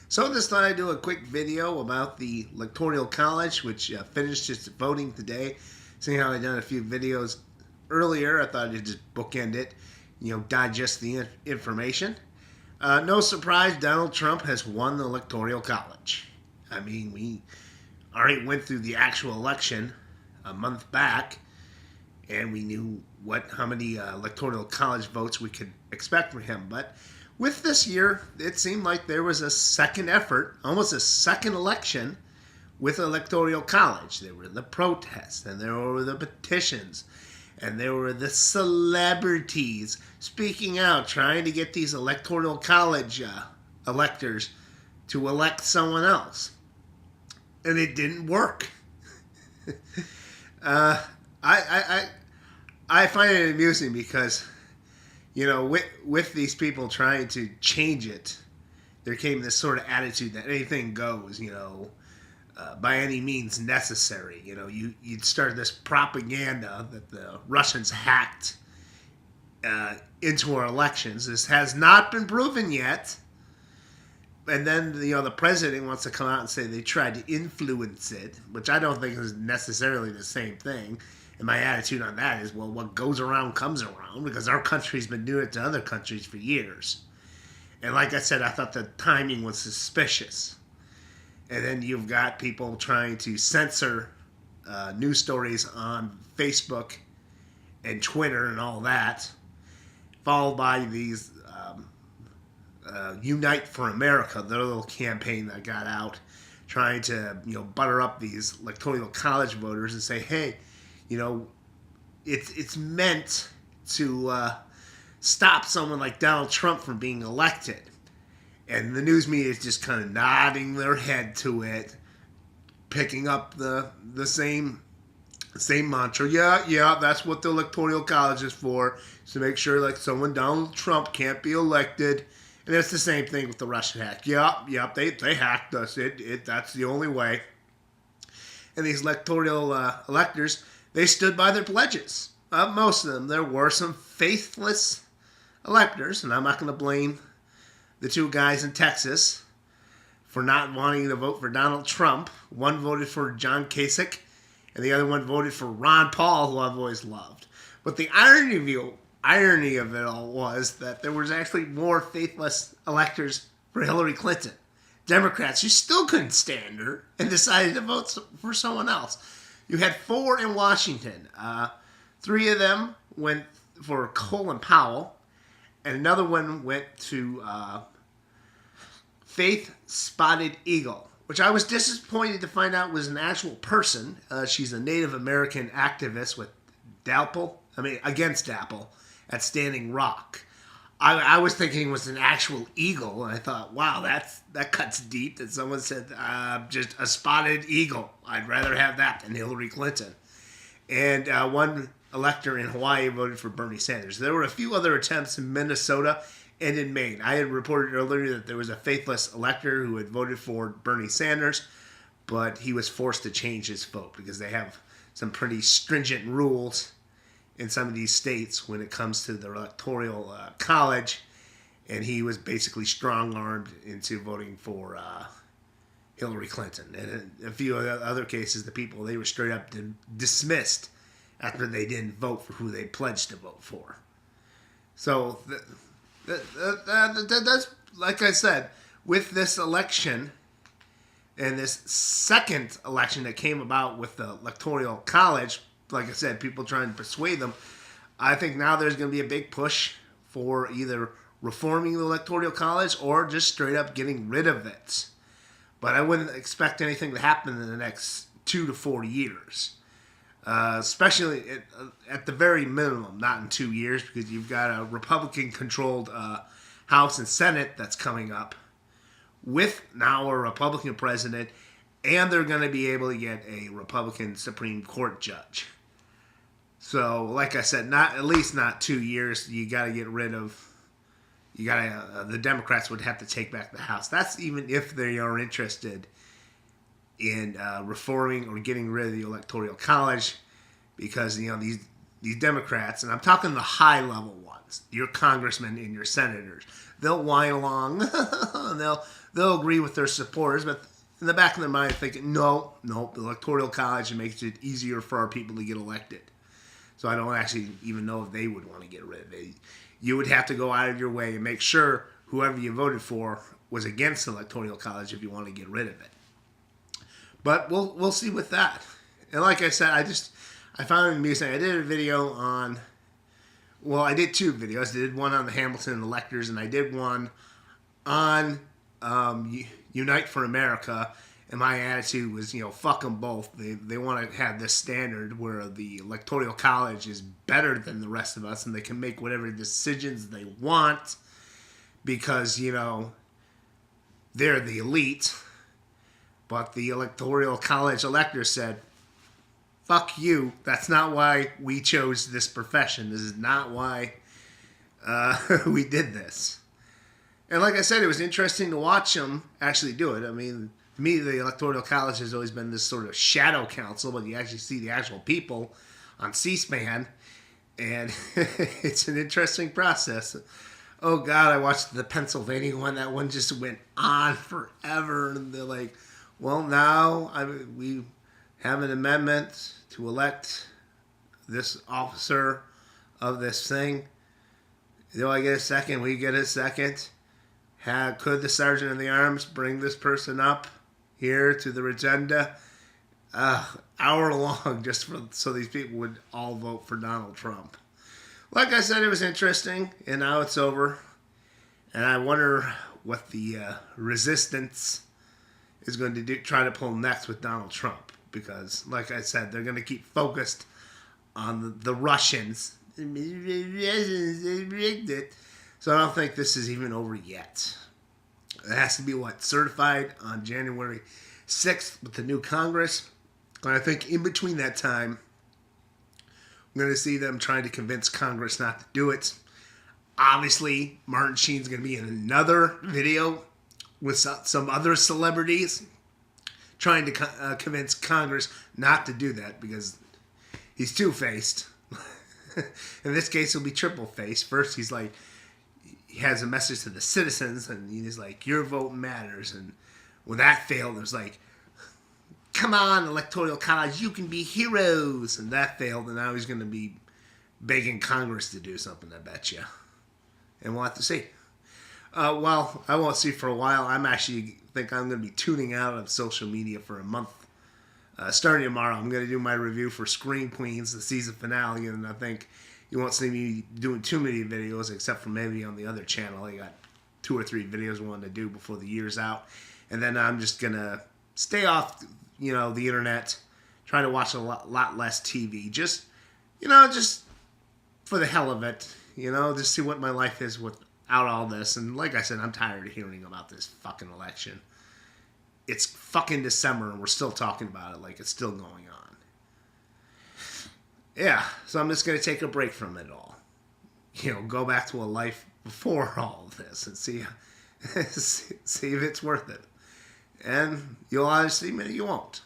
So I just thought I'd do a quick video about the Electoral College, which finished its voting today. Seeing how I'd done a few videos earlier, I thought I'd just bookend it, digest the information. No surprise, Donald Trump has won the Electoral College. I mean, we already went through the actual election a month back, and we knew how many Electoral College votes we could expect from him. But with this year, it seemed like there was a second effort, almost a second election with Electoral College. There were the protests, and there were the petitions, and there were the celebrities speaking out, trying to get these Electoral College electors to elect someone else. And it didn't work. uh, I find it amusing because, with these people trying to change it, there came this sort of attitude that anything goes, by any means necessary. You'd start this propaganda that the Russians hacked into our elections. This has not been proven yet. And then, the president wants to come out and say they tried to influence it, which I don't think is necessarily the same thing. And my attitude on that is, well, what goes around comes around, because our country's been doing it to other countries for years. And like I said, I thought the timing was suspicious. And then you've got people trying to censor news stories on Facebook and Twitter and all that, followed by these Unite for America, their little campaign that got out, trying to butter up these electoral college voters and say, hey, it's meant to stop someone like Donald Trump from being elected. And the news media is just kind of nodding their head to it, picking up the same mantra. Yeah, that's what the Electoral College is for, to make sure like someone Donald Trump can't be elected. And it's the same thing with the Russian hack. Yep, they hacked us. That's the only way. And these electoral electors, they stood by their pledges. Most of them. There were some faithless electors, and I'm not going to blame the two guys in Texas for not wanting to vote for Donald Trump. One voted for John Kasich, and the other one voted for Ron Paul, who I've always loved. But the irony of it all was that there was actually more faithless electors for Hillary Clinton. Democrats who still couldn't stand her and decided to vote for someone else. You had 4 in Washington. 3 of them went for Colin Powell, and another one went to Faith Spotted Eagle, which I was disappointed to find out was an actual person. She's a Native American activist with against Apple at Standing Rock. I was thinking it was an actual eagle, and I thought, wow, that cuts deep. That someone said just a spotted eagle. I'd rather have that than Hillary Clinton. And one elector in Hawaii voted for Bernie Sanders. There were a few other attempts in Minnesota and in Maine. I had reported earlier that there was a faithless elector who had voted for Bernie Sanders, but he was forced to change his vote because they have some pretty stringent rules in some of these states when it comes to the electoral college, and he was basically strong-armed into voting for Hillary Clinton. And in a few other cases, the people, they were straight up dismissed after they didn't vote for who they pledged to vote for. So that's, like I said, with this election and this second election that came about with the Electoral College, like I said, people trying to persuade them, I think now there's going to be a big push for either reforming the Electoral College or just straight up getting rid of it. But I wouldn't expect anything to happen in the next 2 to 4 years. Especially at the very minimum, not in 2 years, because you've got a Republican-controlled House and Senate that's coming up with now a Republican president, and they're going to be able to get a Republican Supreme Court judge. So, like I said, at least not 2 years. You got to get rid of. The Democrats would have to take back the House. That's even if they are interested in reforming or getting rid of the Electoral College, because these Democrats, and I'm talking the high level ones, your congressmen and your senators, they'll whine along and they'll they'll agree with their supporters, but in the back of their mind, thinking, no, the Electoral College makes it easier for our people to get elected. So I don't actually even know if they would want to get rid of it. You would have to go out of your way and make sure whoever you voted for was against the Electoral College if you want to get rid of it. But we'll see with that. And like I said, I found it amusing. I did a video on, well, I did two videos. I did one on the Hamilton electors, and I did one on Unite for America. And my attitude was, fuck them both. They want to have this standard where the Electoral College is better than the rest of us, and they can make whatever decisions they want because, they're the elite. But the Electoral College electors said, fuck you. That's not why we chose this profession. This is not why we did this. And like I said, it was interesting to watch them actually do it. I mean, to me, the Electoral College has always been this sort of shadow council, but you actually see the actual people on C-SPAN, and it's an interesting process. Oh, God, I watched the Pennsylvania one. That one just went on forever, and they're like, well, now we have an amendment to elect this officer of this thing. Do I get a second? We get a second. Could the sergeant in the arms bring this person up here to the agenda? Hour long just so these people would all vote for Donald Trump. Like I said, it was interesting, and now it's over. And I wonder what the resistance is going to do, try to pull next with Donald Trump. Because, like I said, they're going to keep focused on the Russians. So I don't think this is even over yet. It has to be, certified on January 6th with the new Congress. And I think in between that time, I'm going to see them trying to convince Congress not to do it. Obviously, Martin Sheen's going to be in another video with some other celebrities trying to convince Congress not to do that because he's two-faced. In this case, he'll be triple-faced. First, he's like, he has a message to the citizens, and he's like, your vote matters. And when that failed, it was like, come on, Electoral College, you can be heroes. And that failed, and now he's going to be begging Congress to do something, I bet you. And we'll have to see. Well, I won't see for a while. I'm going to be tuning out of social media for a month. Starting tomorrow, I'm going to do my review for Scream Queens, the season finale, and I think you won't see me doing too many videos, except for maybe on the other channel. I got 2 or 3 videos I wanted to do before the year's out. And then I'm just going to stay off, the internet, try to watch a lot less TV. Just for the hell of it, just see what my life is without all this. And like I said, I'm tired of hearing about this fucking election. It's fucking December and we're still talking about it like it's still going on. Yeah, so I'm just going to take a break from it all. Go back to a life before all of this and see if it's worth it. And you'll honestly admit you won't.